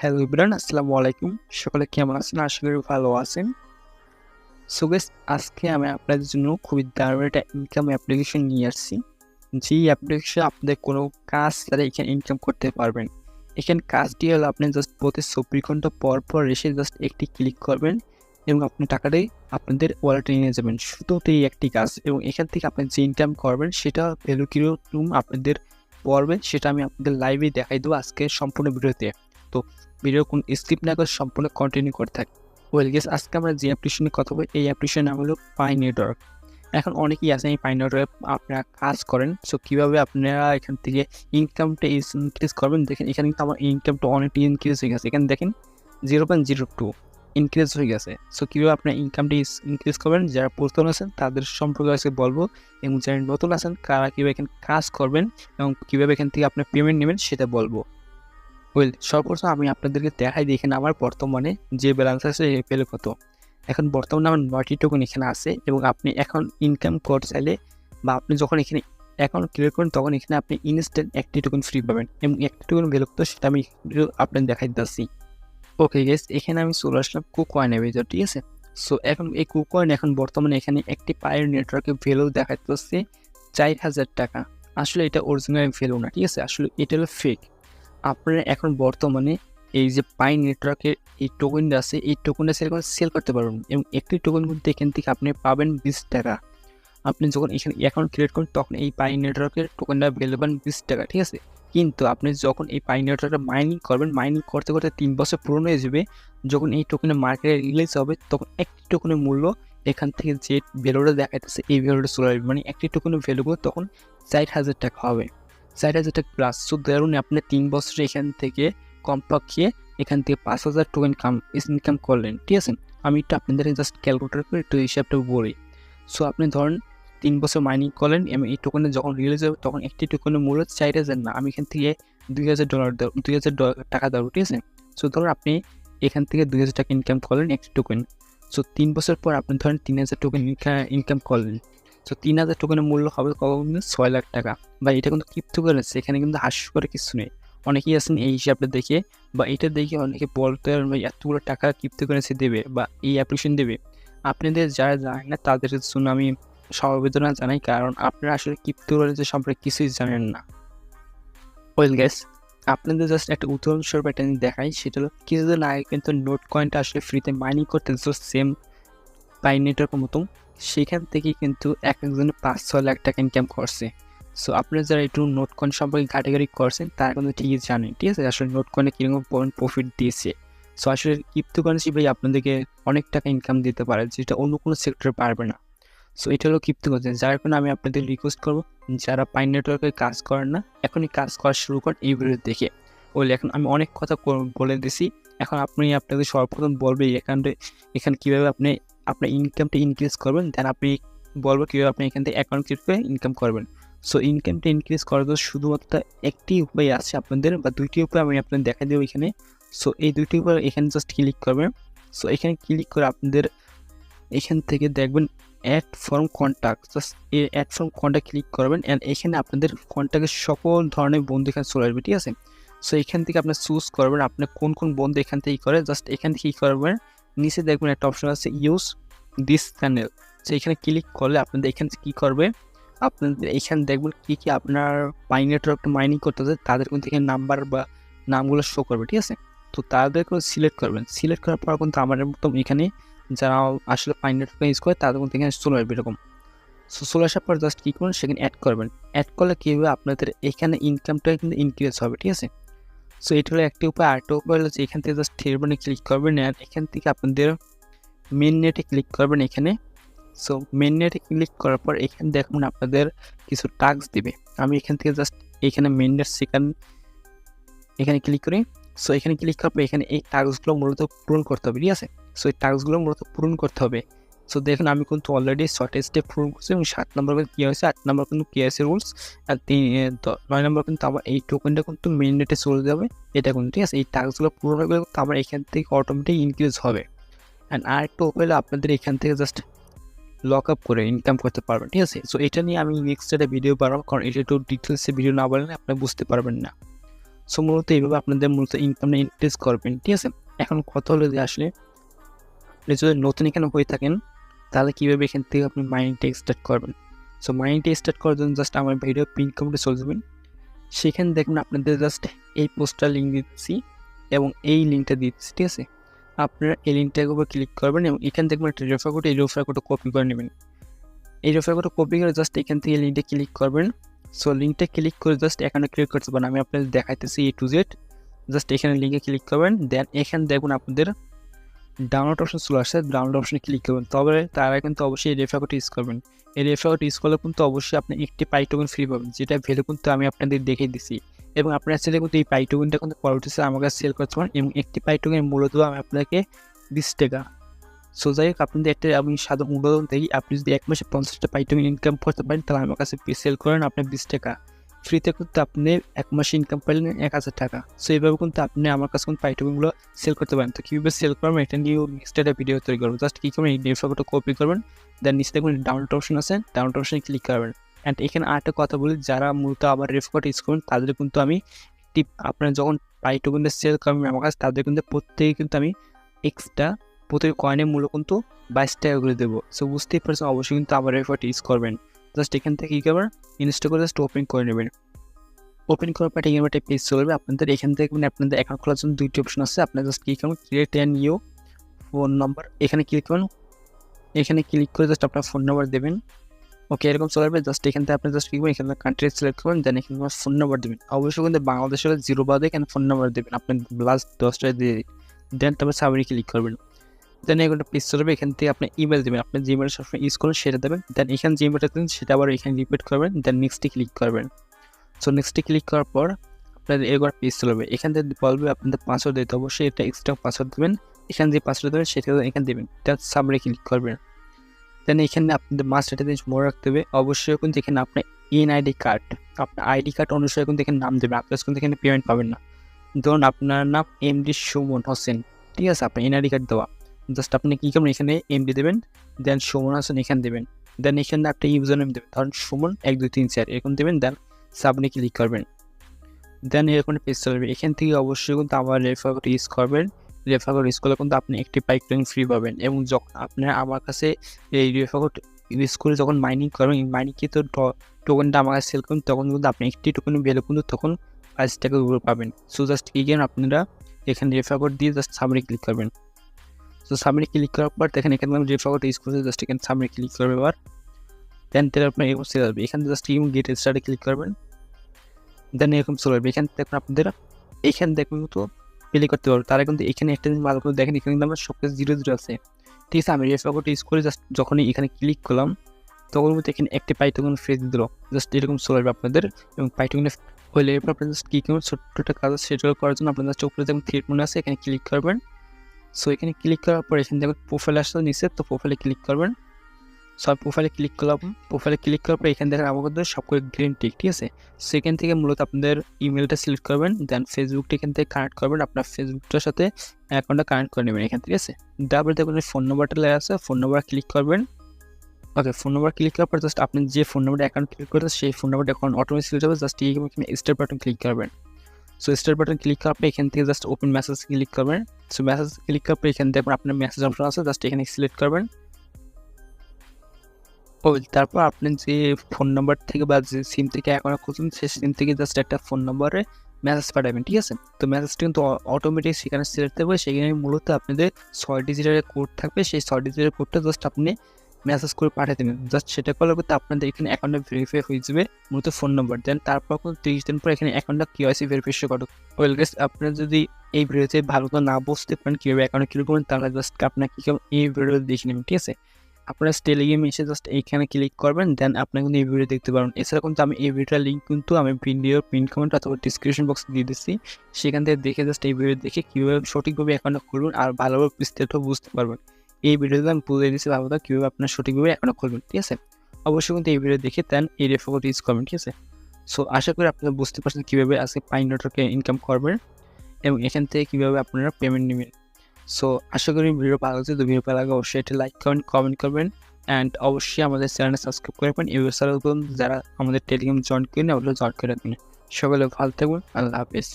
Hello everyone, আসসালামু আলাইকুম। সকলে কেমন আছেন? আশা করি ভালো আছেন। সো গাইস, আজকে আমি আপনাদের জন্য খুবই দারুণ একটা ইনকাম অ্যাপ্লিকেশন নিয়ে আসছি। যেই অ্যাপ্লিকেশনে আপনাদের কোনো কাজ ছাড়া এখানে ইনকাম করতে পারবেন। এখানে কাজটি হলো আপনি জাস্ট প্রতি 24 ঘন্টা পর পর এসে জাস্ট একটি ক্লিক করবেন এবং আপনি টাকাটাই আপনাদের ওয়ালেটে নিয়ে যাবেন। শুধু এই একটি কাজ এবং এখান থেকে আপনি যে ইনকাম করবেন সেটা ভ্যালু কিরকম আপনাদের পড়বে সেটা আমি আপনাদের লাইভে দেখাই দেবো আজকে সম্পূর্ণ ভিডিওতে। তো ভিডিও কোন স্কিপ না করে সম্পূর্ণ কন্টিনিউ করে থাকি। ওয়েল গেস, আজকে আমরা যে অ্যাপ্লিকেশনে কথা বলি এই অ্যাপ্লিকেশনের নাম হলো পাই নেটওয়ার্ক। এখন অনেকেই আছেন এই পাই নেটওয়ার্কে আপনারা কাজ করেন। সো কীভাবে আপনারা এখান থেকে ইনকামটা ইনক্রিজ করবেন, দেখেন এখানে কিন্তু আমার ইনকামটা অনেকটা ইনক্রিজ হয়ে গেছে। এখানে দেখেন 0.02 ইনক্রিজ হয়ে গেছে। সো কীভাবে আপনার ইনকামটা ইনক্রিজ করবেন, যারা পুরাতন আছেন তাদের সম্পর্কে আজকে বলবো এবং যারা নতুন আছেন তারা কীভাবে এখানে কাজ করবেন এবং কীভাবে এখান থেকে আপনার পেমেন্ট নেবেন সেটা বলবো। ওয়েল, সর্বপ্রথম আমি আপনাদেরকে দেখাই দিই এখানে আমার বর্তমানে যে ব্যালেন্স আছে পেলে কত। এখন বর্তমানে আমার 9টি টোকেন এখানে আছে এবং আপনি এখন ইনকাম কোড চাইলে বা আপনি যখন এখানে অ্যাকাউন্ট ক্লিয়ার করেন তখন এখানে আপনি ইনস্ট্যান্ট 1টি টোকেন ফ্রি পাবেন এবং 1টি টোকেন ভ্যালু কত সেটা আমি আপনাদের দেখাই দিচ্ছি। ওকে গাইস, এখানে আমি চলে আসলাম কুকয়েনের ভিতর, ঠিক আছে। সো এখন এই কুকয়েন এখন বর্তমানে এখানে একটি পায়ের নেটওয়ার্কের ভ্যালু দেখাচ্ছে 4000 টাকা। আসলে এটা অরিজিনাল ভ্যালু না, ঠিক আছে, আসলে এটা হলো ফেক। আপনারা এখন বর্তমানে এই যে পাই নেটওয়ার্কের এই টোকেনটা আছে এই টোকেনটা সেল করতে পারবেন এবং একটি টোকেন কিন্তু এখান থেকে আপনি পাবেন 20 টাকা। আপনি যখন এখানে অ্যাকাউন্ট ক্রিয়েট করেন তখন এই পাই নেটওয়ার্কের টোকেনটা ভ্যালু পাবেন 20 টাকা, ঠিক আছে। কিন্তু আপনি যখন এই পাই নেটওয়ার্কটা মাইনিং করবেন, মাইনিং করতে করতে 3 বছর পুরনো হয়ে যাবে, যখন এই টোকেনের মার্কেটে রিলিজ হবে তখন একটি টোকেনের মূল্য এখান থেকে যে ভ্যালুটা দেখাইতেছে এই ভ্যালুটা চলে আসবে, মানে একটি টোকেনের ভ্যালু তখন 4000 টাকা হবে। 4000 টাকা প্লাস। সো ধরুন আপনি 3 বছরে এখান থেকে কমপক্ষে এখান থেকে 5000 টোকেন ইনকাম করলেন, ঠিক আছে। আমি একটু আপনাদের জাস্ট ক্যালকুলেটর করে একটু হিসাবটা বলি। সো আপনি ধরেন 3 বছর মাইনিং করলেন এবং এই টোকেনে যখন রিলিজ হবে তখন একটি টোকেনের মূল্য 4000 না, আমি এখান থেকে $2000 দেব, টাকা দেবো, ঠিক আছে। সো ধরুন আপনি এখান থেকে 2000 টাকা ইনকাম করলেন একটি টোকেন। সো 3 বছর পর আপনি ধরেন 3000 টোকেন ইনকাম করলেন। সো 3000 টোকেনের মূল্য হবে কত? 6 লাখ টাকা। বা এটা কিন্তু ক্রিপ্টোকারেন্সি, এখানে কিন্তু হাস্যকর কিছু নেই। অনেকেই আছেন এই হিসাবটা দেখে বা এটা দেখে অনেকে বলতে পারেন এতগুলো টাকা ক্রিপ্টোকারেন্সি দেবে বা এই অ্যাপ্লিকেশন দেবে। আপনাদের যারা জানেন না তাদের জন্য আমি সমবেদনা জানাই, কারণ আপনারা আসলে ক্রিপ্টোকারেন্সি সম্পর্কে কিছুই জানেন না। ওয়েল গাইস, আপনাদের জাস্ট একটা উদাহরণস্বরূপ একটা দেখাই, সেটা হলো কিছুদিন আগে কিন্তু নোট কয়েনটা আসলে ফ্রিতে মাইনিং করতে সেম পাই নেটওয়ার্কের মতন, সেখান থেকেই কিন্তু একজনে 5-6 লাখ টাকা ইনকাম করছে। সো আপনারা যারা একটু নোট কয়েন সম্পর্কে ঘাটাঘাটি করছেন তারা কিন্তু ঠিকই জানেন, ঠিক আছে, আসলে নোট কয়েনে কীরকম প্রফিট দিয়েছে। সো আসলে ক্রিপ্টোকারেন্সি ভাই আপনাদেরকে অনেক টাকা ইনকাম দিতে পারে যেটা অন্য কোনো সেক্টরে পারবে না। সো এটা হলো ক্রিপ্টোকারেন্সি, যার কারণে আমি আপনাদের রিকোয়েস্ট করবো যারা পাই নেটওয়ার্কে কাজ করেন না এখনই কাজ করা শুরু করেন এই ভিডিও দেখে। বলে এখন আমি অনেক কথা বলে দিছি, এখন আপনি আপনাদের সর্বপ্রথম বলবে এখানে কীভাবে আপনি আপনার ইনকামটা ইনক্রিজ করবেন, দেন আপনি বলবো কীভাবে আপনি এখান থেকে অ্যাকাউন্ট ক্রিয়েট করে ইনকাম করবেন। সো ইনকামটা ইনক্রিজ করার জন্য শুধুমাত্র একটি উপায় আছে আপনাদের, বা দুইটি উপায় আমি আপনাদের দেখা দেবো এখানে। সো এই দুইটি উপায় এখানে জাস্ট ক্লিক করবেন। সো এখানে ক্লিক করে আপনাদের এখান থেকে দেখবেন অ্যাড ফ্রম কন্ট্যাক্ট, জাস্ট এই অ্যাড ফ্রম কন্ট্যাক্ট ক্লিক করবেন অ্যান্ড এখানে আপনাদের কন্ট্যাক্টের সকল ধরনের বন্ধু এখানে চলে আসবে, ঠিক আছে। সো এখান থেকে আপনার চুজ করবেন আপনার কোন কোন বন্ধু এখান থেকে করে, জাস্ট এখান থেকে কী করবেন, নিচে দেখবেন একটা অপশন আছে ইউজ দিস চ্যানেল। সো এখানে ক্লিক করলে আপনাদের এখান থেকে কী করবে, আপনাদের এখানে দেখবেন কী কী আপনার পাই নেটওয়ার্কটা মাইনিং করতেছে তাদের কিন্তু এখানে নাম্বার বা নামগুলো শো করবে, ঠিক আছে। তো তাদেরকে সিলেক্ট করবেন, সিলেক্ট করার পর কিন্তু আমাদের মতন এখানে যারা আসলে পাই নেটওয়ার্ক ইউজ করে তাদের কিন্তু এখানে চলে আসবে এরকম। সো চলে আসার পর জাস্ট কী করবেন, সেখানে অ্যাড করবেন। অ্যাড করলে কী হবে, আপনাদের এখানে ইনকামটা কিন্তু ইনক্রিজ হবে, ঠিক আছে। সো এটা হলো একটি উপায়। আরেকটা উপায় হলো যে এখান থেকে জাস্ট থ্রি বাটনে ক্লিক করবেন আর এখান থেকে আপনাদের মেন নেটে ক্লিক করবেন এখানে। সো মেন নেটে ক্লিক করার পর এখানে দেখুন আপনাদের কিছু টাস্ক দিবে। আমি এখান থেকে জাস্ট এখানে মেন নেট সেকেন্ড এখানে ক্লিক করি। সো এখানে ক্লিক করার পর এখানে এই টাস্কগুলো মূলত পূরণ করতে হবে, ঠিক আছে। সো এই টাস্কগুলো মূলত পূরণ করতে হবে। সো দেখুন আমি কিন্তু অলরেডি 6টা স্টেপ পূরণ করছি এবং 7 নম্বর কী হয়েছে, 8 নম্বর কিন্তু কেএসি রুলস, আর 9 নম্বর কিন্তু আমার এই টোকেনটা কিন্তু মেন নেটে চলে যাবে এটা কিন্তু, ঠিক আছে। এই টাস্কগুলো পূরণ হয়ে গেলে আমার এখান থেকে অটোমেটিক ইনক্রিজ হবে। অ্যান্ড আরেকটা উপায় হলো আপনাদের এখান থেকে জাস্ট লক আপ করে ইনকাম করতে পারবেন, ঠিক আছে। সো এটা নিয়ে আমি নেক্সট একটা ভিডিও বানাবো, কারণ এটা একটু ডিটেলসে ভিডিও না বললে আপনি বুঝতে পারবেন না। সো মূলত এইভাবে আপনাদের মূলত ইনকামটা ইনক্রিজ করবেন, ঠিক আছে। এখন কথা হলো যে আসলে আপনি যদি নতুন এখানে হয়ে থাকেন তাহলে কীভাবে এখান থেকে আপনি মাইনিংটা স্টার্ট করবেন। সো মাইনিংটা স্টার্ট করার জন্য জাস্ট আমার ভিডিও পিন কমেন্টে চলে যাবেন, সেখানে দেখবেন আপনাদের জাস্ট এই পোস্টটা লিঙ্ক দিচ্ছি এবং এই লিঙ্কটা দিচ্ছি, ঠিক আছে। আপনারা এই লিঙ্কটার উপর ক্লিক করবেন এবং এখানে দেখবেন একটা রেফার কোড, এই রেফার কোডটা কপি করে নেবেন। এই রেফার কোডটা কপি করে জাস্ট এখান থেকে লিঙ্কটা ক্লিক করবেন। সো লিঙ্কটা ক্লিক করে জাস্ট এখানে ক্লিক করতে পারেন, আমি আপনাদের দেখাইতেছি A to Z। জাস্ট এখানে লিঙ্কে ক্লিক করবেন, দেন এখানে দেখুন আপনাদের ডাউনলোড অপশন চলে আসছে, ডাউনলোড অপশনে ক্লিক করবেন। তবে তারা কিন্তু অবশ্যই এই রেফার কোড ইউজ করবেন। এই রেফার কোড ইউজ করলে কিন্তু অবশ্যই আপনি একটি পাই টোকেন ফ্রি পাবেন, যেটা ভ্যালু কিন্তু আমি আপনাদের দেখিয়ে দিচ্ছি। এবং আপনারা চাইলে কিন্তু এই পাই টোকেনটা কিন্তু পরবর্তীতে আমার কাছে সেল করতে পারেন এবং একটি পাই টোকেন মূলত আমি আপনাকে 20 টাকা। সো যাই হোক, আপনাদের একটা আমি সাধারণ উদাহরণ দেখি, আপনি যদি 1 মাসে 50টা পাই টোকেন ইনকাম করতে পারেন তাহলে আমার কাছে সেল করেন আপনি 20 টাকা ফ্রিতে, কিন্তু আপনি 1 মাসে ইনকাম পাইলেন 1000 টাকা। সো এইভাবে কিন্তু আপনি আমার কাছে কিন্তু পাই টোকেনগুলো সেল করতে পারেন। তো কীভাবে সেল করবেন এটা নিয়েও নেক্সট একটা ভিডিও তৈরি করবো। জাস্ট কী করবেন, এই রেফার কোডটা কপি করবেন, দেন নিচে দেখবেন ডাউনলোড অপশন আছে, ডাউনলোড অপশনে ক্লিক করবেন। অ্যান্ড এখানে আরেকটা কথা বলি, যারা মূলত আমার রেফার কোড ইউজ করবেন তাদের কিন্তু আমি একটি, আপনারা যখন পাই টোকেনটা সেল করবেন আমার কাছে, তাদের কিন্তু প্রত্যেকে কিন্তু আমি এক্সট্রা প্রতি কয়েনের মূল্য কিন্তু 22 টাকা করে দেবো। সো বুঝতেই পারছেন, অবশ্যই কিন্তু আমার রেফারটা ইউজ করবেন। জাস্ট এখান থেকে কী করবেন, ইনস্টল করে জাস্ট ওপেন করে নেবেন। ওপেন করার পর এখানে একটা পেজ চলবে আপনাদের। এখান থেকে আপনাদের অ্যাকাউন্ট খোলার জন্য 2টি অপশন আছে, আপনারা জাস্ট ক্লিক করবেন create an new phone number, এখানে ক্লিক করবেন। এখানে ক্লিক করে জাস্ট আপনার ফোন নাম্বার দেবেন। ওকে, এরকম চলে আসবে। জাস্ট এখান থেকে আপনি জাস্ট কী করবেন, এখানে কান্ট্রি সিলেক্ট করবেন, দেন এখানে আমার ফোন নাম্বার দেবেন। অবশ্যই কিন্তু বাংলাদেশের 0 বাদে এখানে ফোন নাম্বার দেবেন, আপনি লাস্ট 10টা দিয়ে দেন তারপর সাবমিটে ক্লিক করবেন। দেন এগুলো পেজ চলবে, এখান থেকে আপনি ইমেল দেবেন, আপনি যে ইমেলটা সবসময় ইউজ করেন সেটা দেবেন। দেন এখানে যে ইমেলটা দেবেন সেটা আবার এখানে রিপিট করবেন, দেন নেক্সটে ক্লিক করবেন। সো নেক্সটে ক্লিক করার পর আপনাদের এবার পেজ চলবে, এখান থেকে বলবে আপনাদের পাসওয়ার্ড দিতে, অবশ্যই এটা এক্সট্রা পাসওয়ার্ড দেবেন। এখানে যে পাসওয়ার্ড দেবেন সেটা এখানে দেবেন, দেন সাবমিটে ক্লিক করবেন। দেন এখানে আপনাদের মাস্ট একটা জিনিস মনে রাখতে হবে, অবশ্যই কিন্তু এখানে আপনার এনআইডি কার্ড, আপনার আইডি কার্ড অনুসারে কিন্তু এখানে নাম দেবেন, আপনার কিন্তু এখানে পেমেন্ট পাবেন না। ধরুন আপনার নাম এমডি সুমন হোসেন, ঠিক আছে, আপনার এনআইডি কার্ড দেওয়া। জাস্ট আপনি কী করবেন, এখানে এমডি দেবেন, দেন সুমন হোসেন এখানে দেবেন, দেন এখানে একটা ইউজার নেম দেবেন, ধরুন সুমন 1 2 3 4 এরকম দেবেন, দেন সাবমিটে ক্লিক করবেন। দেন এরকম পেজ চলবে, এখান থেকে অবশ্যই কিন্তু আমার রেফার কোড ইউজ করবেন। রেফার কোড ইউজ করলে কিন্তু আপনি একটি পাই টোকেন ফ্রি পাবেন। এবং যখন আপনারা আমার কাছে এই রেফার কোড ইউজ করে যখন মাইনিং করবেন, এই মাইনিংকে তো টোকেনটা আমার কাছে সেল করবেন, তখন কিন্তু আপনি একটি টোকেনের ভ্যালু কিন্তু তখন 22 টাকার উপরে পাবেন। সো জাস্ট এগেন আপনারা এখানে রেফার কোড দিয়ে জাস্ট সাবমিটে ক্লিক করবেন। সো সাবমিটে ক্লিক করার পর দেখেন এখানে আমি রেফার কোড ইউজ করতে, জাস্ট এখানে সাবমিটে ক্লিক করবে এবার। দেন আপনার এরকম সেল আসবে, এখানে জাস্ট গেট স্টার্টে ক্লিক করবেন, দেন এরকম চলে আসবে। এখানে দেখুন আপনাদের এখানে দেখুন তো প্লে করতে পারবো, তারা কিন্তু এখানে একটা জিনিস ভালো করে দেখেন, এখানে কিন্তু আমার সব কিছু 0 0 আছে, ঠিক আছে। আমি রেফার কোড ইউজ করে জাস্ট যখনই এখানে ক্লিক করলাম তখন কিন্তু এখানে একটি পাই টোকেন ফ্রি দিয়ে দিল, জাস্ট এরকম চলে আসবে আপনাদের। এবং পাই টোকেন হলে এরপর আপনার জাস্ট কী করবেন, ছোট্ট একটা কাজ সেটা করার জন্য আপনার জাস্ট উপরে যেমন থ্রি মনে আছে এখানে ক্লিক করবেন। সো এখানে ক্লিক করার পর এখানে দেখুন প্রোফাইল আসছে নিচে, তো প্রোফাইলে ক্লিক করবেন। সব প্রোফাইলে ক্লিক করলাম, প্রোফাইলে ক্লিক করার পর এখানে দেখেন আমাদের সব করে গ্রিন টিক, ঠিক আছে। সেখান থেকে মূলত আপনাদের ইমেলটা সিলেক্ট করবেন, দেন ফেসবুকটা এখান থেকে কানেক্ট করবেন, আপনার ফেসবুকটার সাথে অ্যাকাউন্টটা কানেক্ট করে নেবেন এখান থেকে, ঠিক আছে। তারপরে দেখবেন ফোন নাম্বারটা লেখা আছে, ফোন নাম্বার ক্লিক করবেন। ওকে, ফোন নাম্বার ক্লিক করার পর জাস্ট আপনি যে ফোন নাম্বারটা অ্যাকাউন্ট ক্লিক করতে সেই ফোন নাম্বারটা অ্যাকাউন্ট অটোমেটিক সিলেক্ট হবে, জাস্ট এখানে স্টার বাটন ক্লিক করবেন। সো স্টার বাটন ক্লিক করার পর এখান থেকে জাস্ট ওপেন মেসেজ ক্লিক করবেন। সো মেসেজ ক্লিক করার পর এখানে দেখবেন আপনার মেসেজ অপশন আছে, জাস্ট এখানে সিলেক্ট করবেন। তারপর আপনি যে ফোন নাম্বার থেকে বা যে সিম থেকে অ্যাকাউন্ট খুলছেন সেই সিম থেকে জাস্ট একটা ফোন নাম্বারে মেসেজ পাঠাবেন, ঠিক আছে। তো মেসেজটা কিন্তু অটোমেটিক সেখানে সিলেক্ট থাকবে, সেখানে মূলত আপনাদের 6 ডিজিটের কোড থাকবে, সেই 6 ডিজিটের কোডটা জাস্ট আপনি মেসেজ করে পাঠিয়ে দেবেন। জাস্ট সেটা করলে কিন্তু আপনাদের এখানে অ্যাকাউন্টটা ভেরিফাই হয়ে যাবে মূলত ফোন নাম্বার, দেন তারপর 30 দিন পর এখানে অ্যাকাউন্টটা কেওয়াইসি ভেরিফিকেশন করবে। ওয়েল গাইস, আপনারা যদি এই ভিডিওতে ভালো করে না বুঝতে পারেন কীভাবে অ্যাকাউন্ট ক্লিক করবেন তাহলে জাস্ট আপনাকে এই ভিডিওতে দেখে নেবেন, ঠিক আছে। আপনারা টেলিগ্রামে এসে জাস্ট এইখানে ক্লিক করবেন, দেন আপনারা কিন্তু এই ভিডিও দেখতে পারবেন। এছাড়া কিন্তু আমি এই ভিডিওটার লিঙ্ক কিন্তু আমি ভিডিওর পিন কমেন্ট অথবা ডিসক্রিপশন বক্সে দিয়ে দিচ্ছি, সেখান থেকে দেখে জাস্ট এই ভিডিও দেখে কীভাবে সঠিকভাবে অ্যাকাউন্টটা খুলবেন আর ভালোভাবে বিস্তারিত বুঝতে পারবেন। এই ভিডিওতে আমি বুঝিয়ে দিচ্ছি ভালোভাবে কীভাবে আপনার সঠিকভাবে অ্যাকাউন্ট খুলবেন, ঠিক আছে। অবশ্যই কিন্তু এই ভিডিও দেখে দেন এই রেফার কোড ইউজ করবেন, ঠিক আছে। সো আশা করি আপনারা বুঝতে পারছেন কীভাবে আজকে পাই নেটওয়ার্কে ইনকাম করবেন এবং এখান থেকে কীভাবে আপনারা পেমেন্ট নেবেন। সো আশা করি ভিডিও ভালো লাগছে, তো ভিডিও ভালো লাগে অবশ্যই এটা লাইক করবেন, কমেন্ট করবেন, অ্যান্ড অবশ্যই আমাদের চ্যানেলে সাবস্ক্রাইব করবেন। এছাড়াও যারা আমাদের টেলিগ্রাম জয়েন করেন অবশ্যই জয়েন করে রাখবেন। সকলে ভালো থাকবেন, আল্লাহ হাফেজ।